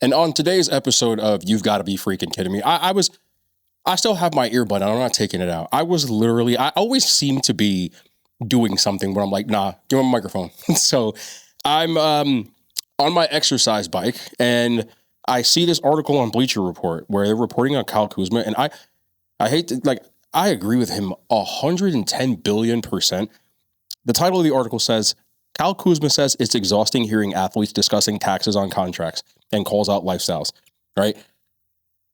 And on today's episode of You've Got to Be Freaking Kidding Me, I still have my earbud and I'm not taking it out. I always seem to be doing something where I'm like, nah, give me my microphone. So I'm on my exercise bike and I see this article on Bleacher Report where they're reporting on Kyle Kuzma, and I agree with him 110 billion%. The title of the article says, Kyle Kuzma says it's exhausting hearing athletes discussing taxes on contracts and calls out lifestyles, right?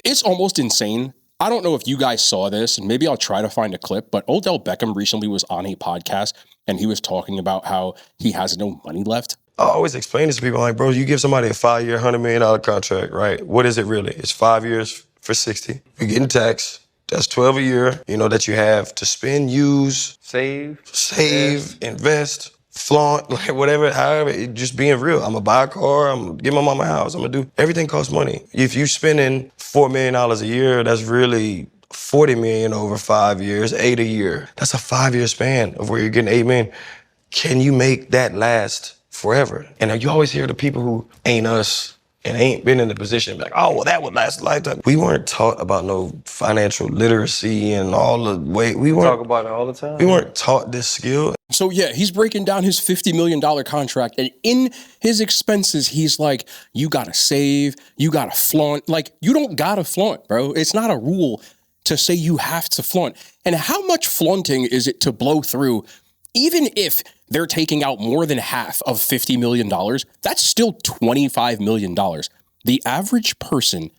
It's almost insane. I don't know if you guys saw this, and maybe I'll try to find a clip, but Odell Beckham recently was on a podcast and he was talking about how he has no money left. I always explain this to people, like, bro, you give somebody a 5-year, $100 million contract, right? What is it really? It's 5 years for 60. You're getting taxed. That's 12 a year, that you have to spend, use, save, invest, flaunt, like whatever, however, just being real. I'm gonna buy a car, I'm gonna give my mama a house, I'm gonna do, everything costs money. If you spending $4 million a year, that's really $40 million over 5 years, 8 a year. That's a 5-year span of where you're getting $8 million. Can you make that last forever? And you always hear the people who ain't us and ain't been in the position, like, oh, well, that would last a lifetime. We weren't taught about no financial literacy and all the way. We weren't talk about it all the time. We weren't taught this skill. So yeah, he's breaking down his $50 million contract, and in his expenses, he's like, you gotta save, you gotta flaunt. Like, you don't gotta flaunt, bro. It's not a rule to say you have to flaunt. And how much flaunting is it to blow through? Even if they're taking out more than half of $50 million, that's still $25 million. The average person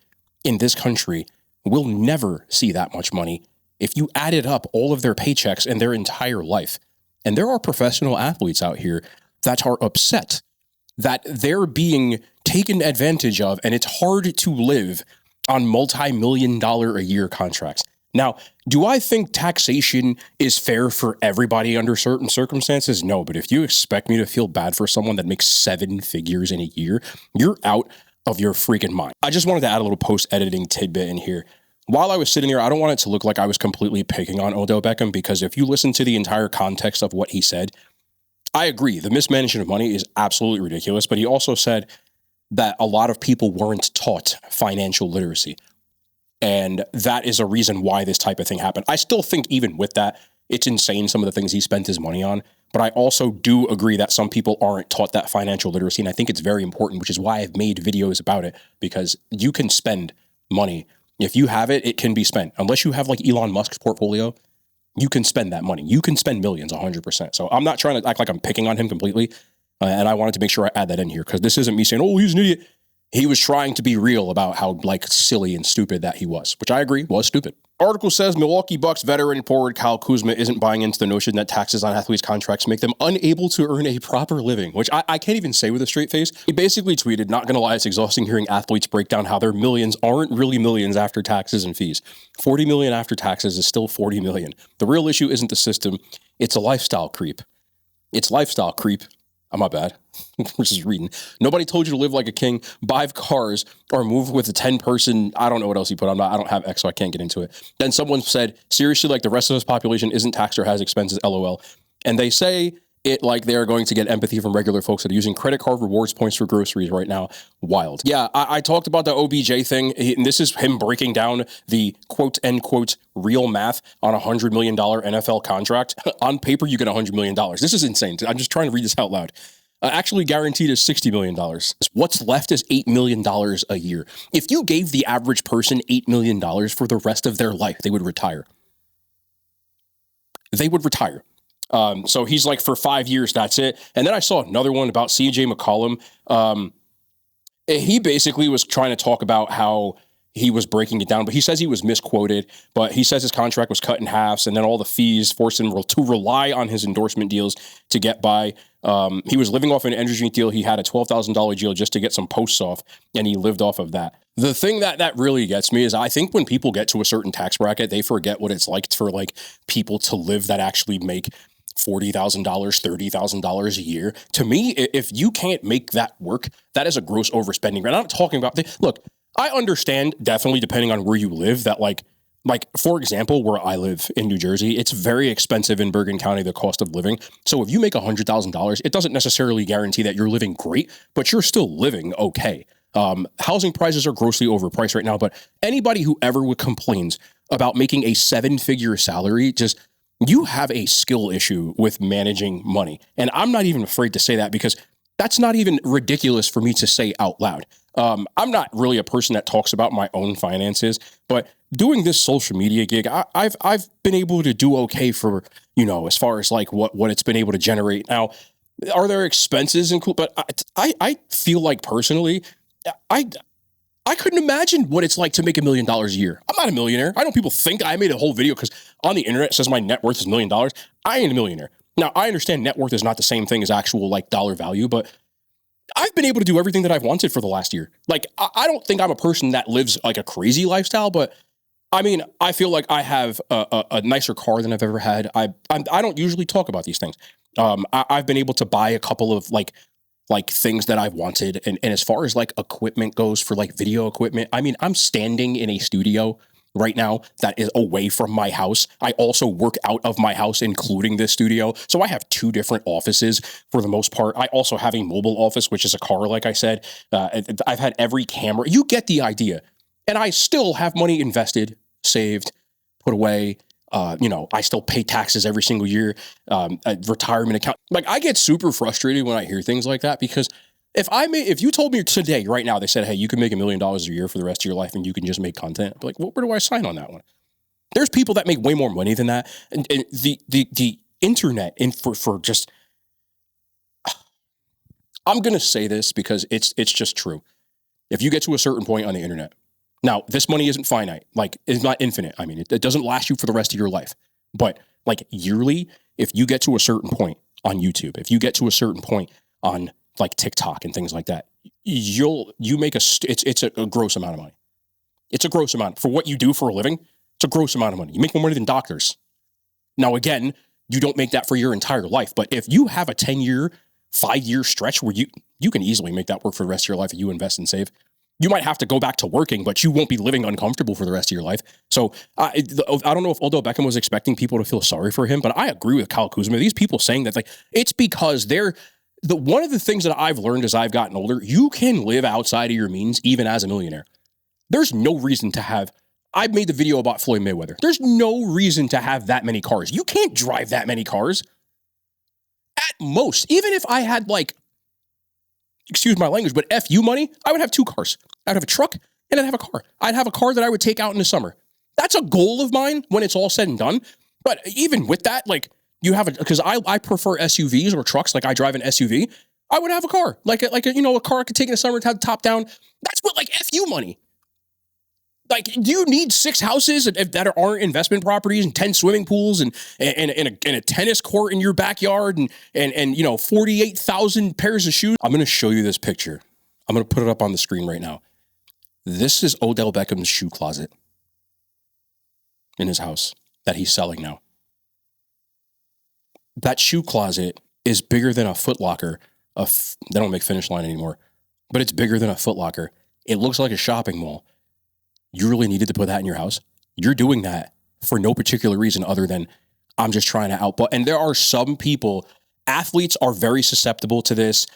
in this country will never see that much money if you added up all of their paychecks in their entire life. And there are professional athletes out here that are upset that they're being taken advantage of, and it's hard to live on multi-million-dollar a year contracts. Now, do I think taxation is fair for everybody under certain circumstances? No, but if you expect me to feel bad for someone that makes 7 figures in a year, you're out of your freaking mind. I just wanted to add a little post-editing tidbit in here. While I was sitting here, I don't want it to look like I was completely picking on Odell Beckham, because if you listen to the entire context of what he said, I agree. The mismanagement of money is absolutely ridiculous, but he also said that a lot of people weren't taught financial literacy. And that is a reason why this type of thing happened. I still think even with that, it's insane some of the things he spent his money on. But I also do agree that some people aren't taught that financial literacy. And I think it's very important, which is why I've made videos about it, because you can spend money. If you have it, it can be spent. Unless you have like Elon Musk's portfolio, you can spend that money. You can spend millions 100%. So I'm not trying to act like I'm picking on him completely. And I wanted to make sure I add that in here, because this isn't me saying, oh, he's an idiot. He was trying to be real about how silly and stupid that he was, which I agree was stupid. Article says Milwaukee Bucks veteran forward Kyle Kuzma isn't buying into the notion that taxes on athletes' contracts make them unable to earn a proper living, which I can't even say with a straight face. He basically tweeted, not gonna lie, it's exhausting hearing athletes break down how their millions aren't really millions after taxes and fees. 40 million after taxes is still 40 million. The real issue isn't the system, it's a lifestyle creep. It's lifestyle creep. Oh, my bad. We're just reading. Nobody told you to live like a king, buy cars, or move with a 10-person. I don't know what else he put. I don't have X, so I can't get into it. Then someone said, seriously, like the rest of this population isn't taxed or has expenses, LOL. And they say it like they're going to get empathy from regular folks that are using credit card rewards points for groceries right now. Wild. Yeah, I talked about the OBJ thing, and this is him breaking down the quote, end quote, real math on a $100 million NFL contract. On paper, you get $100 million. This is insane. I'm just trying to read this out loud. Actually guaranteed is $60 million. What's left is $8 million a year. If you gave the average person $8 million for the rest of their life, they would retire. They would retire. So he's like, for 5 years, that's it. And then I saw another one about CJ McCollum. He basically was trying to talk about how he was breaking it down, but he says he was misquoted, but he says his contract was cut in halves, and then all the fees forced him to rely on his endorsement deals to get by. He was living off an energy deal. He had a $12,000 deal just to get some posts off, and he lived off of that. The thing that really gets me is I think when people get to a certain tax bracket, they forget what it's like for like people to live that actually make $40,000, $30,000 a year. To me, if you can't make that work, that is a gross overspending. I'm not talking about, look, I understand definitely depending on where you live that like, for example, where I live in New Jersey, it's very expensive in Bergen County, the cost of living. So if you make $100,000, it doesn't necessarily guarantee that you're living great, but you're still living okay. Housing prices are grossly overpriced right now, but anybody who ever complains about making a 7-figure salary, just, you have a skill issue with managing money. And I'm not even afraid to say that, because that's not even ridiculous for me to say out loud. I'm not really a person that talks about my own finances, but doing this social media gig, I've been able to do okay for, as far as like what it's been able to generate. Now, are there expenses and cool? But I feel like personally, I couldn't imagine what it's like to make $1 million a year. I'm not a millionaire. I know people think I made a whole video because on the internet it says my net worth is $1 million. I ain't a millionaire. Now, I understand net worth is not the same thing as actual like dollar value, but I've been able to do everything that I've wanted for the last year. Like, I don't think I'm a person that lives like a crazy lifestyle, but I mean, I feel like I have a nicer car than I've ever had. I don't usually talk about these things. I've been able to buy a couple of like things that I've wanted. And as far as like equipment goes for like video equipment, I mean, I'm standing in a studio right now that is away from my house. I also work out of my house, including this studio. So I have 2 different offices for the most part. I also have a mobile office, which is a car, like I said. I've had every camera. You get the idea. And I still have money invested, saved, put away. I still pay taxes every single year, a retirement account. Like, I get super frustrated when I hear things like that, because if you told me today, right now, they said, hey, you can make $1 million a year for the rest of your life and you can just make content, I'd be like, well, where do I sign on that one? There's people that make way more money than that. And the internet, and for just, I'm going to say this because it's just true. If you get to a certain point on the internet, now, this money isn't finite, like, it's not infinite. I mean, it doesn't last you for the rest of your life. But like yearly, if you get to a certain point on YouTube, if you get to a certain point on like TikTok and things like that, you make it's a gross amount of money. It's a gross amount for what you do for a living. It's a gross amount of money. You make more money than doctors. Now, again, you don't make that for your entire life, but if you have a 10-year, 5-year stretch where you can easily make that work for the rest of your life if you invest and save. You might have to go back to working, but you won't be living uncomfortable for the rest of your life. So I don't know if Odell Beckham was expecting people to feel sorry for him, but I agree with Kyle Kuzma. These people saying that, like, it's because one of the things that I've learned as I've gotten older, you can live outside of your means even as a millionaire. There's no reason to have, I made the video about Floyd Mayweather. There's no reason to have that many cars. You can't drive that many cars. At most, even if I had like, excuse my language, but FU money, I would have 2 cars. I'd have a truck and I'd have a car. I'd have a car that I would take out in the summer. That's a goal of mine when it's all said and done. But even with that, like, you have because I prefer SUVs or trucks. Like, I drive an SUV. I would have a car, like a car I could take in the summer and have the top down. That's what, like, FU money. Like, do you need 6 houses that aren't investment properties and 10 swimming pools and a tennis court in your backyard and 48,000 pairs of shoes? I'm going to show you this picture. I'm going to put it up on the screen right now. This is Odell Beckham's shoe closet in his house that he's selling now. That shoe closet is bigger than a Foot Locker. They don't make Finish Line anymore, but it's bigger than a Foot Locker. It looks like a shopping mall. You really needed to put that in your house? You're doing that for no particular reason other than I'm just trying to output. And there are some people, athletes are very susceptible to this.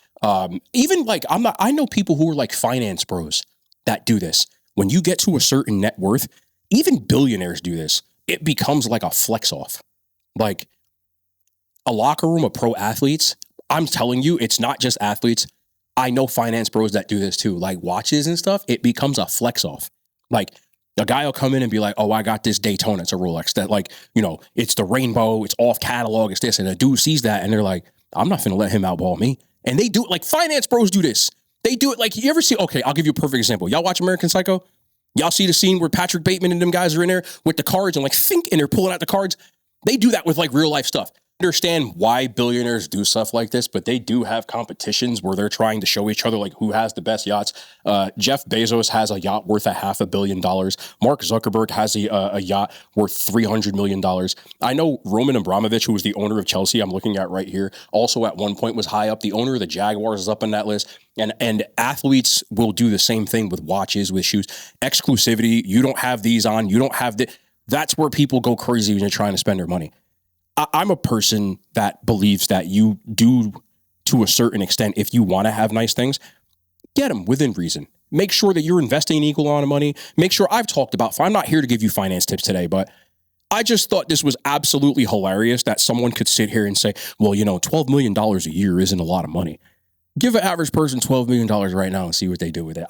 Even like, I know people who are like finance bros that do this. When you get to a certain net worth, even billionaires do this. It becomes like a flex off. Like a locker room of pro athletes, I'm telling you, it's not just athletes. I know finance bros that do this too. Like watches and stuff, it becomes a flex off. Like a guy will come in and be like, oh, I got this Daytona. It's a Rolex that, like, it's the rainbow. It's off catalog. It's this. And a dude sees that and they're like, I'm not going to let him outball me. And they do it like finance bros do this. They do it like, you ever see, okay, I'll give you a perfect example. Y'all watch American Psycho? Y'all see the scene where Patrick Bateman and them guys are in there with the cards and like think, and they're pulling out the cards. They do that with like real life stuff. Understand why billionaires do stuff like this, but they do have competitions where they're trying to show each other like who has the best yachts. Jeff Bezos has a yacht worth $500 million. Mark Zuckerberg has a yacht worth $300 million. I know Roman Abramovich, who was the owner of Chelsea, I'm looking at right here, also at one point was high up. The owner of the Jaguars is up on that list. And athletes will do the same thing with watches, with shoes. Exclusivity, you don't have these on, you don't have the. That's where people go crazy when you're trying to spend their money. I'm a person that believes that you do, to a certain extent, if you want to have nice things, get them within reason. Make sure that you're investing an equal amount of money. Make sure I've talked about, I'm not here to give you finance tips today, but I just thought this was absolutely hilarious that someone could sit here and say, well, $12 million a year isn't a lot of money. Give an average person $12 million right now and see what they do with it.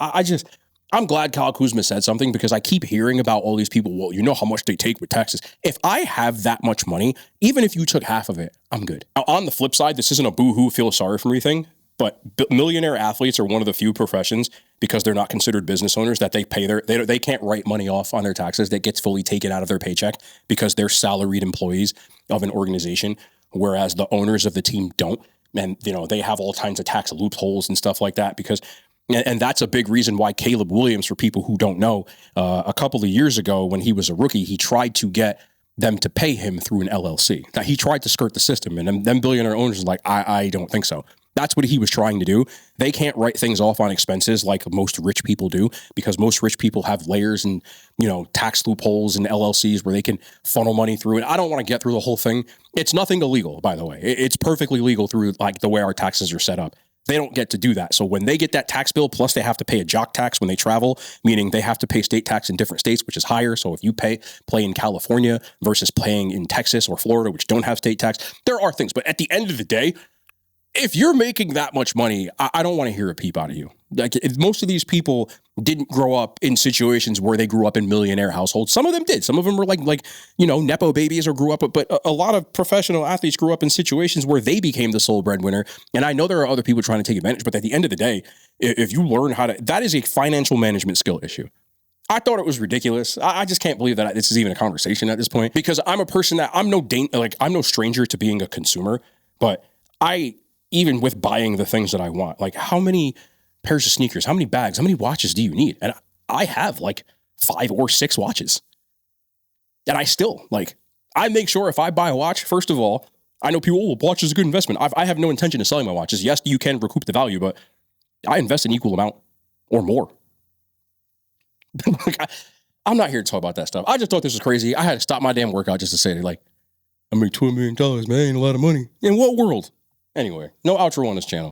I'm glad Kyle Kuzma said something, because I keep hearing about all these people. Well, you know how much they take with taxes. If I have that much money, even if you took half of it, I'm good. Now, on the flip side, this isn't a boo-hoo, feel sorry for me thing, but millionaire athletes are one of the few professions, because they're not considered business owners, that they pay they can't write money off on their taxes. That gets fully taken out of their paycheck because they're salaried employees of an organization, whereas the owners of the team don't. And, they have all kinds of tax loopholes and stuff like that, and that's a big reason why Caleb Williams, for people who don't know, a couple of years ago when he was a rookie, he tried to get them to pay him through an LLC. Now, he tried to skirt the system, and them billionaire owners are like, I don't think so. That's what he was trying to do. They can't write things off on expenses like most rich people do, because most rich people have layers and, tax loopholes and LLCs where they can funnel money through it. I don't want to get through the whole thing. It's nothing illegal, by the way. It's perfectly legal through like the way our taxes are set up. They don't get to do that. So when they get that tax bill, plus they have to pay a jock tax when they travel, meaning they have to pay state tax in different states, which is higher. So if you play in California versus playing in Texas or Florida, which don't have state tax, there are things. But at the end of the day, if you're making that much money, I don't want to hear a peep out of you. Like, most of these people didn't grow up in situations where they grew up in millionaire households. Some of them did. Some of them were like Nepo babies or grew up, but a lot of professional athletes grew up in situations where they became the sole breadwinner. And I know there are other people trying to take advantage, but at the end of the day, if you learn that is a financial management skill issue. I thought it was ridiculous. I just can't believe that this is even a conversation at this point, because I'm a person that I'm no stranger to being a consumer, but even with buying the things that I want, like how many pairs of sneakers, how many bags, how many watches do you need? And I have like 5 or 6 watches. And I make sure if I buy a watch, first of all, I know people, watch is a good investment. I have no intention of selling my watches. Yes, you can recoup the value, but I invest an equal amount or more. I'm not here to talk about that stuff. I just thought this was crazy. I had to stop my damn workout just to say, I made $12 million, man, ain't a lot of money. In what world? Anyway, no outro on this channel.